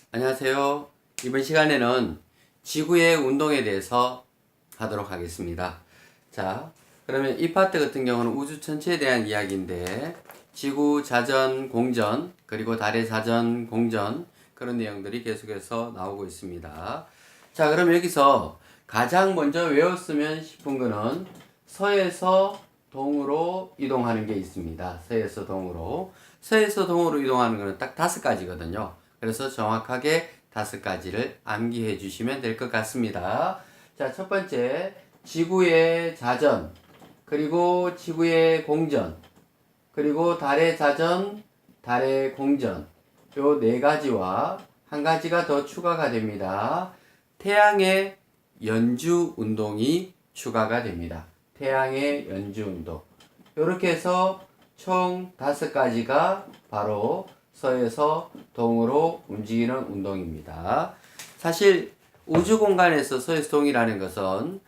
안녕하세요. 이번 시간에는 지구의 운동에 대해서 하도록 하겠습니다. 자, 그러면 이 파트 같은 경우는 우주 전체에 대한 이야기인데 지구 자전, 공전, 그리고 달의 자전, 공전 그런 내용들이 계속해서 나오고 있습니다. 자, 그럼 여기서 가장 먼저 외웠으면 싶은 거는 서에서 동으로 이동하는 게 있습니다. 서에서 동으로. 서에서 동으로 이동하는 거는 딱 5가지거든요. 그래서 정확하게 5가지를 암기해 주시면 될 것 같습니다. 자, 첫 번째, 지구의 자전, 그리고 지구의 공전, 그리고 달의 자전, 달의 공전, 요 4가지와 한 가지가 더 추가가 됩니다. 태양의 연주 운동이 추가가 됩니다. 태양의 연주 운동. 이렇게 해서 총 5가지가 바로 서에서 동으로 움직이는 운동입니다. 사실 우주 공간에서 서에서 동이라는 것은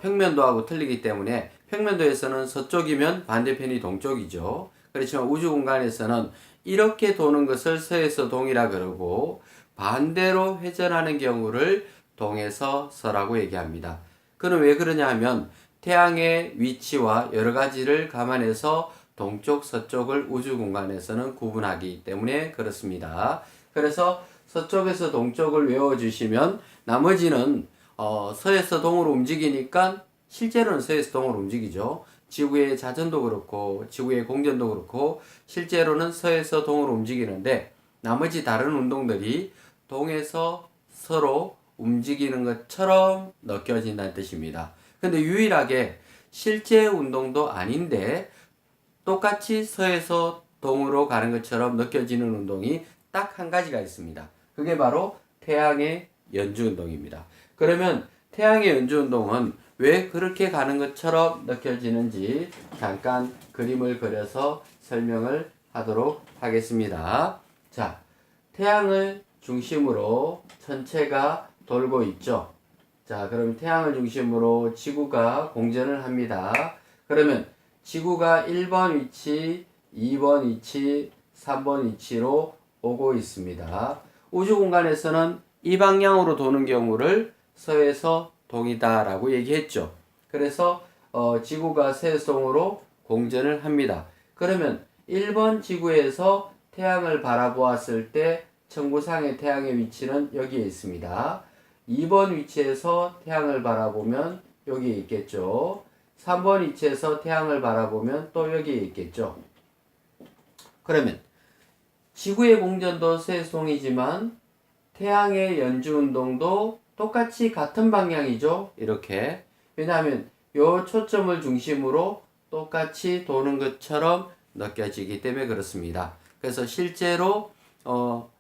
평면도하고 틀리기 때문에 평면도에서는 서쪽이면 반대편이 동쪽이죠. 그렇지만 우주 공간에서는 이렇게 도는 것을 서에서 동이라 그러고 반대로 회전하는 경우를 동에서 서라고 얘기합니다. 그는 왜 그러냐 하면 태양의 위치와 여러 가지를 감안해서 동쪽, 서쪽을 우주 공간에서는 구분하기 때문에 그렇습니다. 그래서 서쪽에서 동쪽을 외워주시면 나머지는 서에서 동으로 움직이니까 실제로는 서에서 동으로 움직이죠. 지구의 자전도 그렇고 지구의 공전도 그렇고 실제로는 서에서 동으로 움직이는데 나머지 다른 운동들이 동에서 서로 움직이는 것처럼 느껴진다는 뜻입니다. 근데 유일하게 실제 운동도 아닌데 똑같이 서에서 동으로 가는 것처럼 느껴지는 운동이 딱 한 가지가 있습니다. 그게 바로 태양의 연주 운동입니다. 그러면 태양의 연주 운동은 왜 그렇게 가는 것처럼 느껴지는지 잠깐 그림을 그려서 설명을 하도록 하겠습니다. 자, 태양을 중심으로 전체가 돌고 있죠. 자, 그럼 태양을 중심으로 지구가 공전을 합니다. 그러면 지구가 1번 위치, 2번 위치, 3번 위치로 오고 있습니다. 우주 공간에서는 이 방향으로 도는 경우를 서에서 동이다 라고 얘기했죠. 그래서 지구가 서에서 동으로 공전을 합니다. 그러면 1번 지구에서 태양을 바라보았을 때 천구상의 태양의 위치는 여기에 있습니다. 2번 위치에서 태양을 바라보면 여기에 있겠죠. 3번 위치에서 태양을 바라보면 또 여기에 있겠죠. 그러면 지구의 공전도 세송이지만 태양의 연주 운동도 똑같이 같은 방향이죠. 이렇게. 왜냐하면 요 초점을 중심으로 똑같이 도는 것처럼 느껴지기 때문에 그렇습니다. 그래서 실제로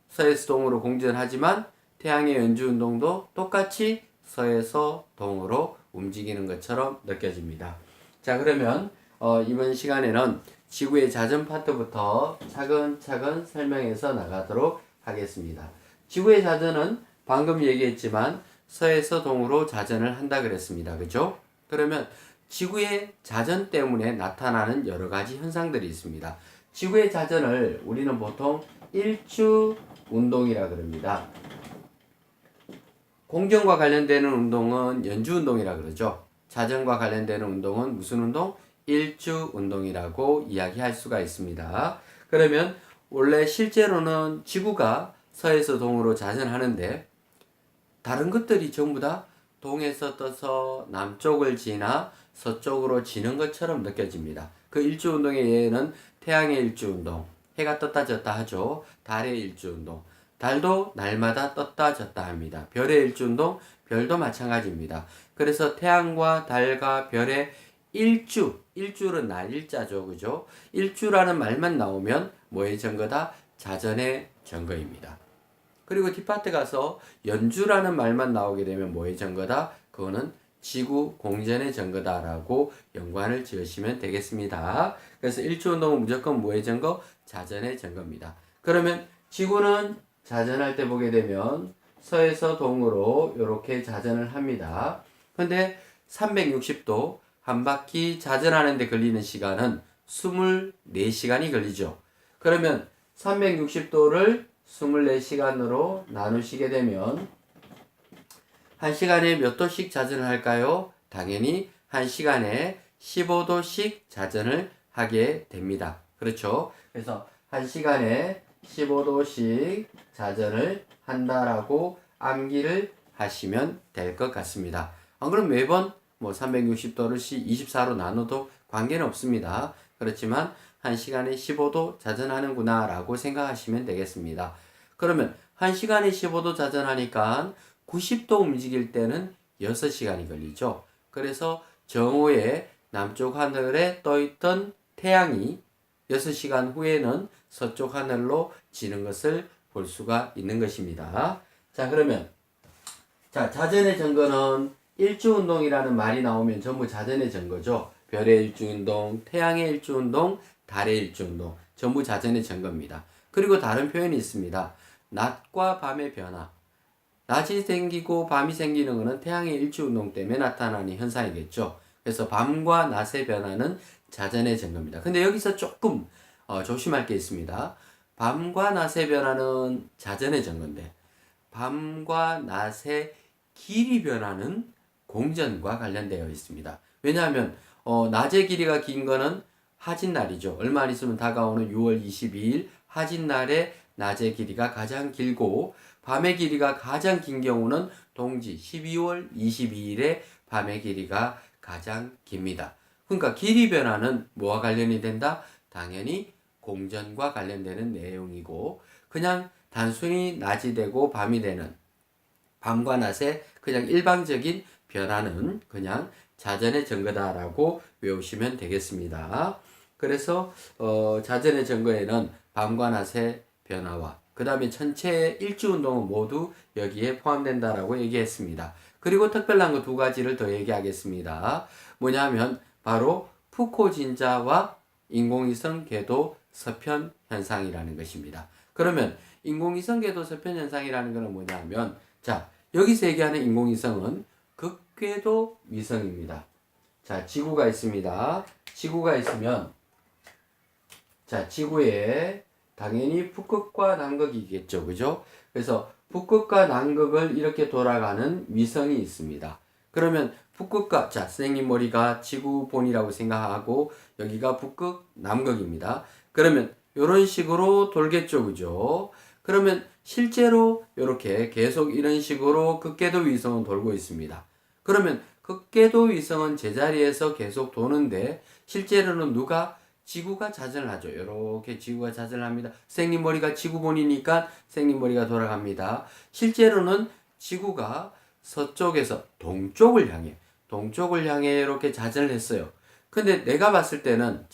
서에서 동으로 공전하지만 태양의 연주 운동도 똑같이 서에서 동으로 움직이는 것처럼 느껴집니다. 자, 그러면 이번 시간에는 지구의 자전 파트부터 차근차근 설명해서 나가도록 하겠습니다. 지구의 자전은 방금 얘기했지만 서에서 동으로 자전을 한다 그랬습니다. 그죠? 그러면 지구의 자전 때문에 나타나는 여러 가지 현상들이 있습니다. 지구의 자전을 우리는 보통 일주 운동이라 그럽니다. 공전과 관련되는 운동은 연주 운동이라 그러죠. 자전과 관련되는 운동은 무슨 운동? 일주 운동이라고 이야기할 수가 있습니다. 그러면 원래 실제로는 지구가 서에서 동으로 자전하는데 다른 것들이 전부 다 동에서 떠서 남쪽을 지나 서쪽으로 지는 것처럼 느껴집니다. 그 일주 운동의 예는 태양의 일주 운동, 해가 떴다 졌다 하죠. 달의 일주 운동, 달도 날마다 떴다 졌다 합니다. 별의 일주운동, 별도 마찬가지입니다. 그래서 태양과 달과 별의 일주는 날 일자죠. 그죠? 일주라는 말만 나오면 뭐의 증거다? 자전의 증거입니다. 그리고 뒷파트 가서 연주라는 말만 나오게 되면 뭐의 증거다? 그거는 지구 공전의 증거다라고 연관을 지으시면 되겠습니다. 그래서 일주운동은 무조건 뭐의 증거? 자전의 증거입니다. 그러면 지구는 자전할 때 보게 되면 서에서 동으로 이렇게 자전을 합니다. 근데 360도 한 바퀴 자전하는 데 걸리는 시간은 24시간이 걸리죠. 그러면 360도를 24시간으로 나누시게 되면 1시간에 몇 도씩 자전을 할까요? 당연히 1시간에 15도씩 자전을 하게 됩니다. 그렇죠? 그래서 1시간에 15도씩 자전을 한다라고 암기를 하시면 될 것 같습니다. 안 그럼 매번 360도를 24로 나눠도 관계는 없습니다. 그렇지만 1시간에 15도 자전하는구나 라고 생각하시면 되겠습니다. 그러면 1시간에 15도 자전하니까 90도 움직일 때는 6시간이 걸리죠. 그래서 정오에 남쪽 하늘에 떠있던 태양이 6시간 후에는 서쪽 하늘로 지는 것을 볼 수가 있는 것입니다. 자, 그러면 자전의 증거는 일주운동이라는 말이 나오면 전부 자전의 증거죠. 별의 일주운동, 태양의 일주운동, 달의 일주운동 전부 자전의 증거입니다. 그리고 다른 표현이 있습니다. 낮과 밤의 변화. 낮이 생기고 밤이 생기는 것은 태양의 일주운동 때문에 나타나는 현상이겠죠. 그래서 밤과 낮의 변화는 자전의 증거입니다. 근데 여기서 조금 조심할 게 있습니다. 밤과 낮의 변화는 자전의 증거인데 밤과 낮의 길이 변화는 공전과 관련되어 있습니다. 왜냐하면 낮의 길이가 긴 거는 하진날이죠. 얼마 안 있으면 다가오는 6월 22일 하진날에 낮의 길이가 가장 길고 밤의 길이가 가장 긴 경우는 동지 12월 22일에 밤의 길이가 가장 깁니다. 그러니까 길이 변화는 뭐와 관련이 된다? 당연히 공전과 관련되는 내용이고 그냥 단순히 낮이 되고 밤이 되는 밤과 낮의 그냥 일방적인 변화는 그냥 자전의 증거다라고 외우시면 되겠습니다. 그래서 자전의 증거에는 밤과 낮의 변화와 그 다음에 전체의 일주운동은 모두 여기에 포함된다라고 얘기했습니다. 그리고 특별한 거 2가지를 더 얘기하겠습니다. 뭐냐면 바로 푸코 진자와 인공위성 궤도 서편 현상이라는 것입니다. 그러면 인공위성 궤도 서편 현상이라는 것은 뭐냐면 여기서 얘기하는 인공위성은 극궤도 위성입니다. 지구가 있습니다. 지구가 있으면 지구에 당연히 북극과 남극이겠죠. 그죠? 그래서 북극과 남극을 이렇게 돌아가는 위성이 있습니다. 그러면 북극과 선생님 머리가 지구본이라고 생각하고 여기가 북극, 남극입니다. 그러면 이런 식으로 돌겠죠. 그죠? 그러면 실제로 이렇게 계속 이런 식으로 극궤도 위성은 돌고 있습니다. 그러면 극궤도 위성은 제자리에서 계속 도는데 실제로는 지구가 자전을 하죠. 이렇게 지구가 자전을 합니다. 선생님 머리가 지구본이니까 선생님 머리가 돌아갑니다. 실제로는 지구가 서쪽에서 동쪽을 향해 이렇게 자전을 했어요. 근데 내가 봤을 때는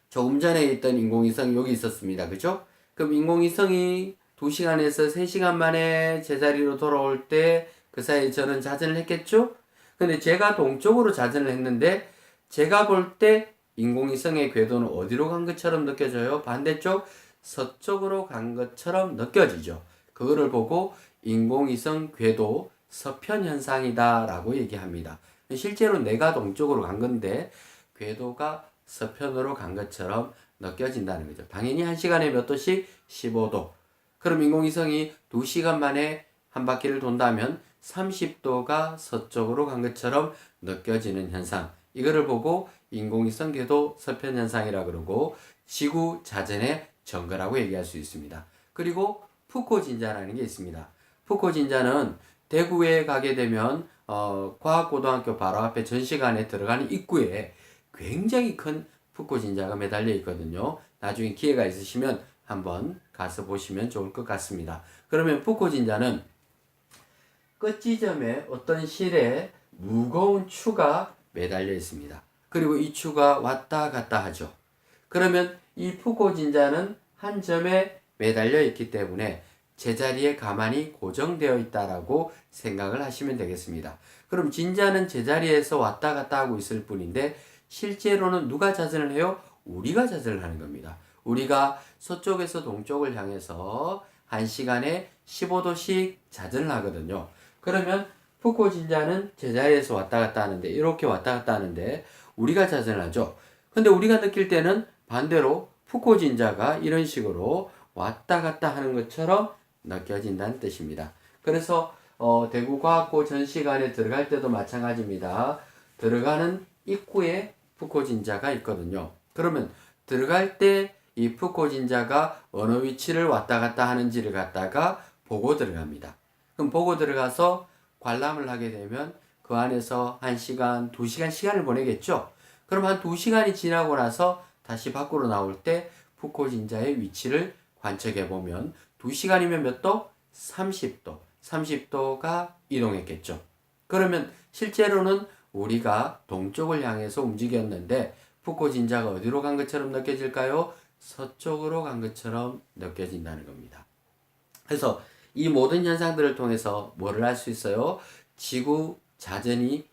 조금 전에 있던 인공위성이 여기 있었습니다. 그죠? 그럼 인공위성이 2시간에서 3시간 만에 제자리로 돌아올 때 그 사이에 저는 자전을 했겠죠? 근데 제가 동쪽으로 자전을 했는데 제가 볼 때 인공위성의 궤도는 어디로 간 것처럼 느껴져요? 반대쪽 서쪽으로 간 것처럼 느껴지죠. 그거를 보고 인공위성 궤도 서편 현상이다 라고 얘기합니다. 실제로 내가 동쪽으로 간 건데 궤도가 서편으로 간 것처럼 느껴진다는 거죠. 당연히 1시간에 몇 도씩? 15도. 그럼 인공위성이 2시간 만에 한 바퀴를 돈다면 30도가 서쪽으로 간 것처럼 느껴지는 현상. 이거를 보고 인공위성 궤도 서편 현상이라 그러고 지구 자전의 증거라고 얘기할 수 있습니다. 그리고 푸코 진자라는 게 있습니다. 푸코 진자는 대구에 가게 되면 과학고등학교 바로 앞에 전시관에 들어가는 입구에 굉장히 큰 푸코 진자가 매달려 있거든요. 나중에 기회가 있으시면 한번 가서 보시면 좋을 것 같습니다. 그러면 푸코 진자는 끝지점에 어떤 실에 무거운 추가 매달려 있습니다. 그리고 이 추가 왔다 갔다 하죠. 그러면 이 푸코 진자는 한 점에 매달려 있기 때문에 제자리에 가만히 고정되어 있다라고 생각을 하시면 되겠습니다. 그럼 진자는 제자리에서 왔다 갔다 하고 있을 뿐인데 실제로는 누가 자전을 해요? 우리가 자전을 하는 겁니다. 우리가 서쪽에서 동쪽을 향해서 1시간에 15도씩 자전을 하거든요. 그러면 푸코 진자는 제자리에서 왔다 갔다 하는데 이렇게 왔다 갔다 하는데 우리가 자전을 하죠. 근데 우리가 느낄 때는 반대로 푸코 진자가 이런 식으로 왔다 갔다 하는 것처럼 느껴진다는 뜻입니다. 그래서 대구과학고 전시관에 들어갈 때도 마찬가지입니다. 들어가는 입구에 푸코진자가 있거든요. 그러면 들어갈 때 이 푸코진자가 어느 위치를 왔다 갔다 하는지를 갖다가 보고 들어갑니다. 그럼 보고 들어가서 관람을 하게 되면 그 안에서 1시간, 2시간 시간을 보내겠죠. 그럼 한 2시간이 지나고 나서 다시 밖으로 나올 때 푸코진자의 위치를 관측해 보면 2시간이면 몇 도? 30도. 30도가 이동했겠죠. 그러면 실제로는 우리가 동쪽을 향해서 움직였는데 푸코진자가 어디로 간 것처럼 느껴질까요? 서쪽으로 간 것처럼 느껴진다는 겁니다. 그래서 이 모든 현상들을 통해서 뭐를 할 수 있어요? 지구 자전이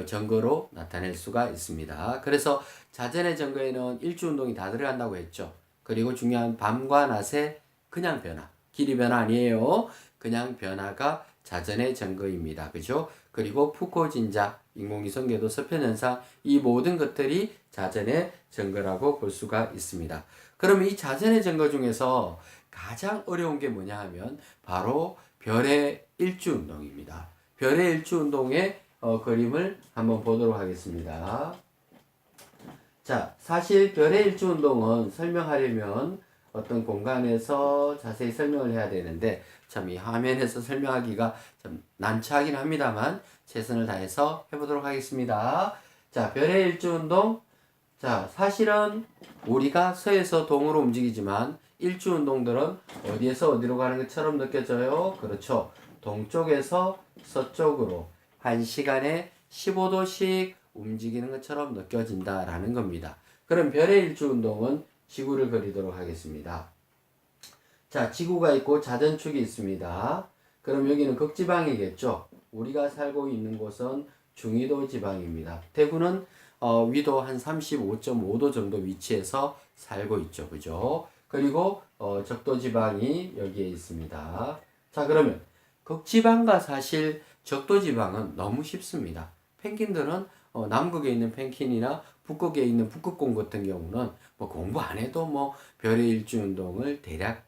증거로 나타낼 수가 있습니다. 그래서 자전의 증거에는 일주운동이 다 들어간다고 했죠. 그리고 중요한 밤과 낮의 그냥 변화, 길이 변화 아니에요. 그냥 변화가 자전의 증거입니다. 그죠? 그리고 푸코진자, 인공위성 궤도 서편 현상, 이 모든 것들이 자전의 증거라고 볼 수가 있습니다. 그러면 이 자전의 증거 중에서 가장 어려운 게 뭐냐 하면 바로 별의 일주운동입니다. 별의 일주운동의 그림을 한번 보도록 하겠습니다. 자, 사실 별의 일주운동은 설명하려면 어떤 공간에서 자세히 설명을 해야 되는데 참 이 화면에서 설명하기가 좀 난처하긴 합니다만 최선을 다해서 해보도록 하겠습니다. 자, 별의 일주운동. 자, 사실은 우리가 서에서 동으로 움직이지만 일주운동들은 어디에서 어디로 가는 것처럼 느껴져요? 그렇죠. 동쪽에서 서쪽으로 1시간에 15도씩 움직이는 것처럼 느껴진다라는 겁니다. 그럼 별의 일주운동은 지구를 그리도록 하겠습니다. 자, 지구가 있고 자전축이 있습니다. 그럼 여기는 극지방이겠죠. 우리가 살고 있는 곳은 중위도 지방입니다. 대구는 위도 한 35.5도 정도 위치에서 살고 있죠. 그죠? 그리고 적도 지방이 여기에 있습니다. 자, 그러면 극지방과 사실 적도 지방은 너무 쉽습니다. 펭귄들은 남극에 있는 펭귄이나 북극에 있는 북극곰 같은 경우는 뭐 공부 안 해도 뭐 별의 일주운동을 대략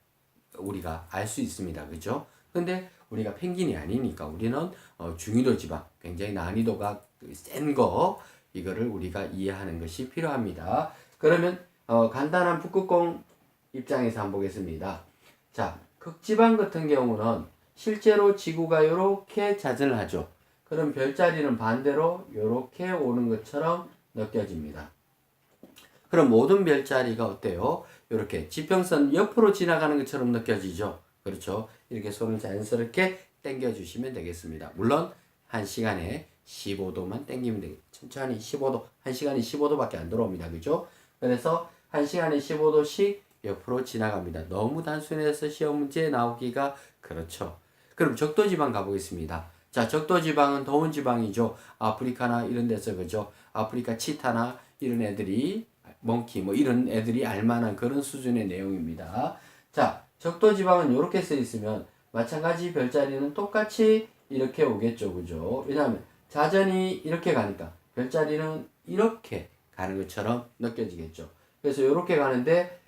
우리가 알 수 있습니다. 그죠? 근데 우리가 펭귄이 아니니까 우리는 중위도 지방, 굉장히 난이도가 센 거, 이거를 우리가 이해하는 것이 필요합니다. 그러면 간단한 북극곰 입장에서 한번 보겠습니다. 자, 극지방 같은 경우는 실제로 지구가 이렇게 자전을 하죠. 그럼 별자리는 반대로 이렇게 오는 것처럼 느껴집니다. 그럼 모든 별자리가 어때요? 이렇게 지평선 옆으로 지나가는 것처럼 느껴지죠. 그렇죠? 이렇게 손을 자연스럽게 당겨 주시면 되겠습니다. 물론 1시간에 15도만 당기면 되겠죠. 천천히 15도, 1시간에 15도밖에 안 들어옵니다. 그죠? 그래서 1시간에 15도씩 옆으로 지나갑니다. 너무 단순해서 시험 문제에 나오기가 그렇죠. 그럼 적도지방 가보겠습니다. 자, 적도지방은 더운 지방이죠. 아프리카나 이런 데서 그죠? 아프리카 치타나 이런 애들이 몽키 뭐 이런 애들이 알만한 그런 수준의 내용입니다. 자, 적도지방은 이렇게 써 있으면 마찬가지 별자리는 똑같이 이렇게 오겠죠. 그죠? 왜냐하면 자전이 이렇게 가니까 별자리는 이렇게 가는 것처럼 느껴지겠죠. 그래서 이렇게 가는데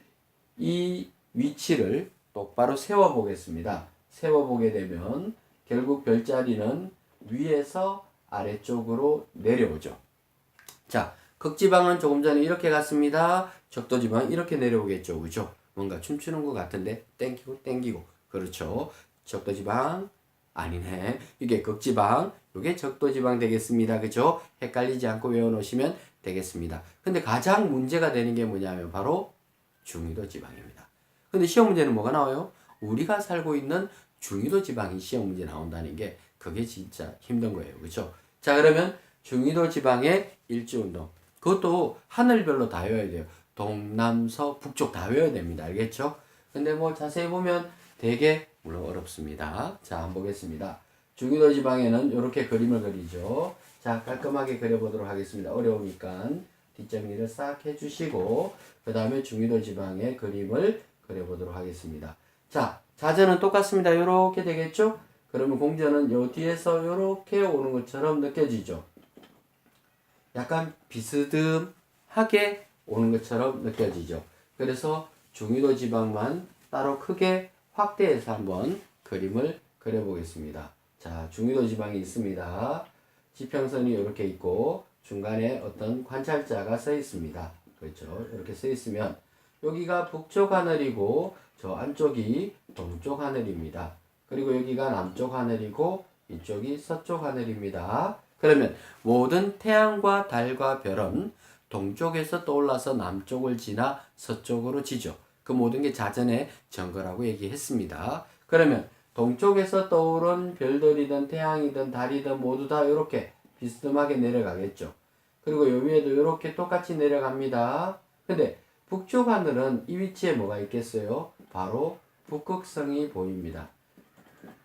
이 위치를 똑바로 세워 보겠습니다. 세워 보게 되면 결국 별자리는 위에서 아래쪽으로 내려오죠. 자, 극지방은 조금 전에 이렇게 갔습니다. 적도지방은 이렇게 내려오겠죠. 그죠? 뭔가 춤추는 것 같은데 땡기고 땡기고. 그렇죠. 적도지방 아니네. 이게 극지방, 이게 적도지방 되겠습니다. 그죠? 헷갈리지 않고 외워놓으시면 되겠습니다. 근데 가장 문제가 되는 게 뭐냐면 바로 중위도 지방입니다. 근데 시험 문제는 뭐가 나와요? 우리가 살고 있는 중위도 지방이 시험 문제 나온다는 게 그게 진짜 힘든 거예요. 그죠? 자, 그러면 중위도 지방의 일주운동. 그것도 하늘별로 다 외워야 돼요. 동남서 북쪽 다 외워야 됩니다. 알겠죠? 근데 뭐 자세히 보면 되게 물론 어렵습니다. 자, 한번 보겠습니다. 중위도 지방에는 이렇게 그림을 그리죠. 자, 깔끔하게 그려보도록 하겠습니다. 어려우니까 뒷정리를 싹 해주시고 그 다음에 중위도 지방의 그림을 그려보도록 하겠습니다. 자, 자전은 똑같습니다. 이렇게 되겠죠? 그러면 공전은 요 뒤에서 이렇게 오는 것처럼 느껴지죠. 약간 비스듬하게 오는 것처럼 느껴지죠. 그래서 중위도 지방만 따로 크게 확대해서 한번 그림을 그려보겠습니다. 자, 중위도 지방이 있습니다. 지평선이 이렇게 있고 중간에 어떤 관찰자가 서 있습니다. 그렇죠? 이렇게 서 있으면 여기가 북쪽 하늘이고 저 안쪽이 동쪽 하늘입니다. 그리고 여기가 남쪽 하늘이고 이쪽이 서쪽 하늘입니다. 그러면 모든 태양과 달과 별은 동쪽에서 떠올라서 남쪽을 지나 서쪽으로 지죠. 그 모든 게 자전의 증거라고 얘기했습니다. 그러면 동쪽에서 떠오른 별들이든 태양이든 달이든 모두 다 이렇게 비스듬하게 내려가겠죠. 그리고 요 위에도 이렇게 똑같이 내려갑니다. 근데 북쪽 하늘은 이 위치에 뭐가 있겠어요? 바로 북극성이 보입니다.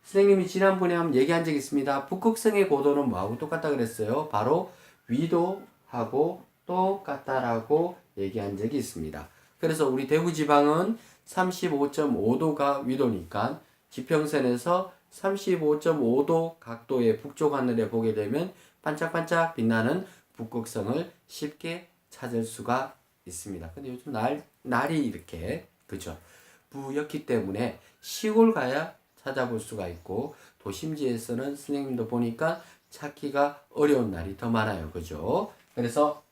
선생님이 지난번에 한번 얘기한 적이 있습니다. 북극성의 고도는 뭐하고 똑같다 그랬어요? 바로 위도하고 똑같다라고 얘기한 적이 있습니다. 그래서 우리 대구지방은 35.5도가 위도니까 지평선에서 35.5도 각도의 북쪽 하늘에 보게 되면 반짝반짝 빛나는 북극성을 쉽게 찾을 수가 있습니다. 근데 요즘 날이 이렇게 그죠? 부였기 때문에 시골 가야 찾아볼 수가 있고 도심지에서는 선생님도 보니까 찾기가 어려운 날이 더 많아요. 그죠? 그래서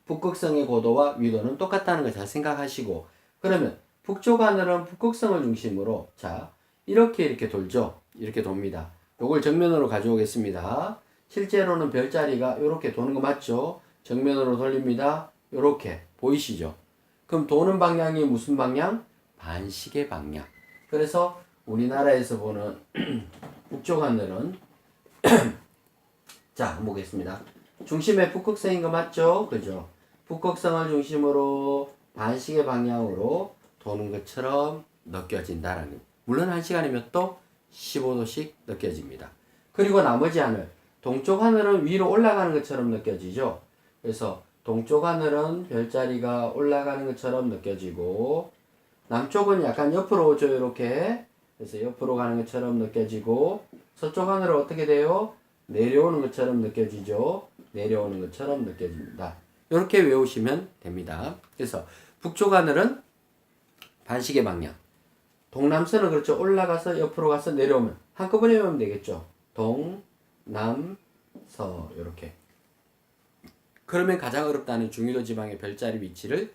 북극성의 고도와 위도는 똑같다는 걸 잘 생각하시고 그러면 북쪽 하늘은 북극성을 중심으로 자 이렇게 돌죠. 이렇게 돕니다. 요걸 정면으로 가져오겠습니다. 실제로는 별자리가 이렇게 도는 거 맞죠? 정면으로 돌립니다. 이렇게 보이시죠? 그럼 도는 방향이 무슨 방향? 반시계 방향. 그래서 우리나라에서 보는 북쪽 하늘은 자 한번 보겠습니다. 중심에 북극성인 거 맞죠? 그죠? 북극성을 중심으로 반시계 방향으로 도는 것처럼 느껴진다라는. 물론 1시간에 몇 도? 15도씩 느껴집니다. 그리고 나머지 하늘, 동쪽 하늘은 위로 올라가는 것처럼 느껴지죠? 그래서 동쪽 하늘은 별자리가 올라가는 것처럼 느껴지고 남쪽은 약간 옆으로 오죠. 이렇게. 그래서 옆으로 가는 것처럼 느껴지고 서쪽 하늘은 어떻게 돼요? 내려오는 것처럼 느껴지죠. 내려오는 것처럼 느껴집니다. 이렇게 외우시면 됩니다. 그래서 북쪽 하늘은 반시계 방향. 동남서는 그렇죠. 올라가서 옆으로 가서 내려오면 한꺼번에 외우면 되겠죠. 동, 남, 서 이렇게. 그러면 가장 어렵다는 중위도 지방의 별자리 위치를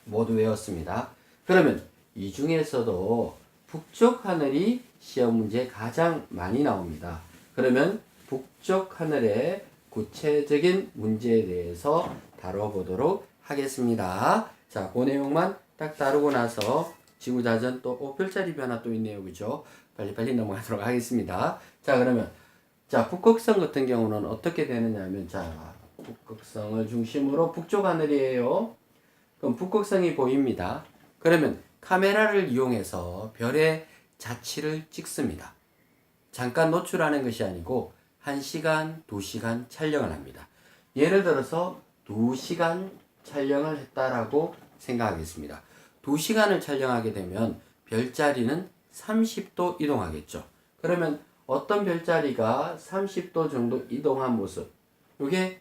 모두 외웠습니다. 그러면 이 중에서도 북쪽 하늘이 시험 문제에 가장 많이 나옵니다. 그러면 북쪽 하늘의 구체적인 문제에 대해서 다뤄보도록 하겠습니다. 자, 그 내용만 딱 다루고 나서 지구자전 또 별자리 변화 또 있네요. 그죠? 빨리빨리 넘어가도록 하겠습니다. 자, 그러면 자, 북극성 같은 경우는 어떻게 되느냐 하면 자, 북극성을 중심으로 북쪽 하늘이에요. 그럼 북극성이 보입니다. 그러면 카메라를 이용해서 별의 자치를 찍습니다. 잠깐 노출하는 것이 아니고 1시간, 2시간 촬영을 합니다. 예를 들어서 2시간 촬영을 했다라고 생각하겠습니다. 2시간을 촬영하게 되면 별자리는 30도 이동하겠죠. 그러면 어떤 별자리가 30도 정도 이동한 모습, 이게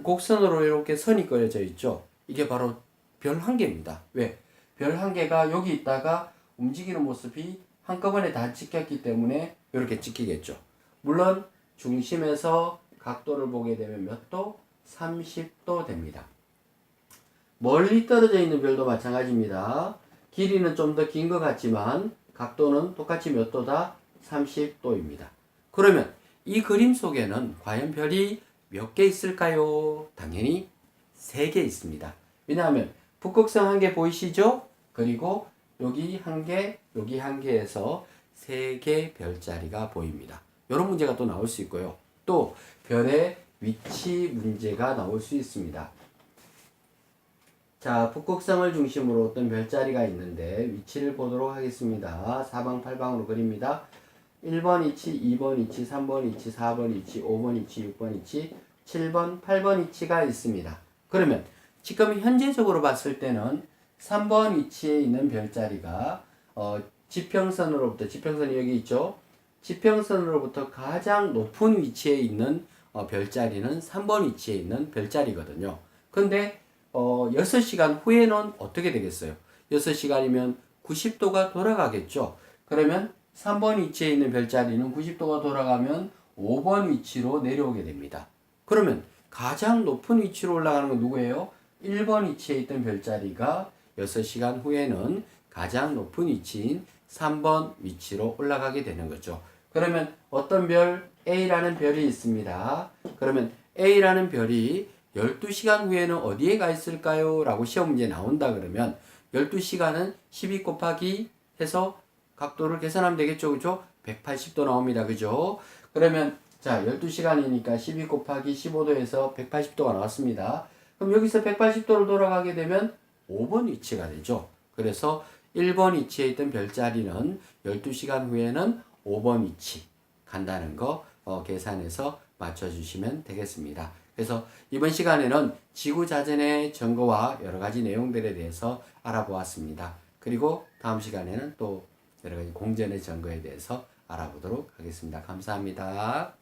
곡선으로 이렇게 선이 그려져 있죠. 이게 바로 별 한 개입니다. 왜? 별 한 개가 여기 있다가 움직이는 모습이 한꺼번에 다 찍혔기 때문에 이렇게 찍히겠죠. 물론 중심에서 각도를 보게 되면 몇 도? 30도 됩니다. 멀리 떨어져 있는 별도 마찬가지입니다. 길이는 좀 더 긴 것 같지만 각도는 똑같이 몇 도다? 30도입니다. 그러면 이 그림 속에는 과연 별이 몇 개 있을까요? 당연히 3개 있습니다. 왜냐하면 북극성 한 개 보이시죠? 그리고 여기 한 개, 여기 한 개에서 3개 별자리가 보입니다. 이런 문제가 또 나올 수 있고요. 또 별의 위치 문제가 나올 수 있습니다. 자, 북극성을 중심으로 어떤 별자리가 있는데 위치를 보도록 하겠습니다. 사방팔방으로 그립니다. 1번 위치, 2번 위치, 3번 위치, 4번 위치, 5번 위치, 6번 위치, 7번, 8번 위치가 있습니다. 그러면 지금 현재적으로 봤을 때는 3번 위치에 있는 별자리가 지평선으로부터, 지평선이 여기 있죠. 지평선으로부터 가장 높은 위치에 있는 별자리는 3번 위치에 있는 별자리거든요. 근데 6시간 후에는 어떻게 되겠어요? 6시간이면 90도가 돌아가겠죠. 그러면 3번 위치에 있는 별자리는 90도가 돌아가면 5번 위치로 내려오게 됩니다. 그러면 가장 높은 위치로 올라가는 건 누구예요? 1번 위치에 있던 별자리가 6시간 후에는 가장 높은 위치인 3번 위치로 올라가게 되는 거죠. 그러면 어떤 별? A라는 별이 있습니다. 그러면 A라는 별이 12시간 후에는 어디에 가 있을까요? 라고 시험 문제 나온다 그러면 12시간은 12 곱하기 해서 각도를 계산하면 되겠죠. 그죠? 180도 나옵니다. 그죠? 그러면 자 12시간이니까 12 곱하기 15도에서 180도가 나왔습니다. 그럼 여기서 180도를 돌아가게 되면 5번 위치가 되죠. 그래서 1번 위치에 있던 별자리는 12시간 후에는 5번 위치 간다는 거 계산해서 맞춰주시면 되겠습니다. 그래서 이번 시간에는 지구자전의 증거와 여러 가지 내용들에 대해서 알아보았습니다. 그리고 다음 시간에는 또 여러 가지 공전의 증거에 대해서 알아보도록 하겠습니다. 감사합니다.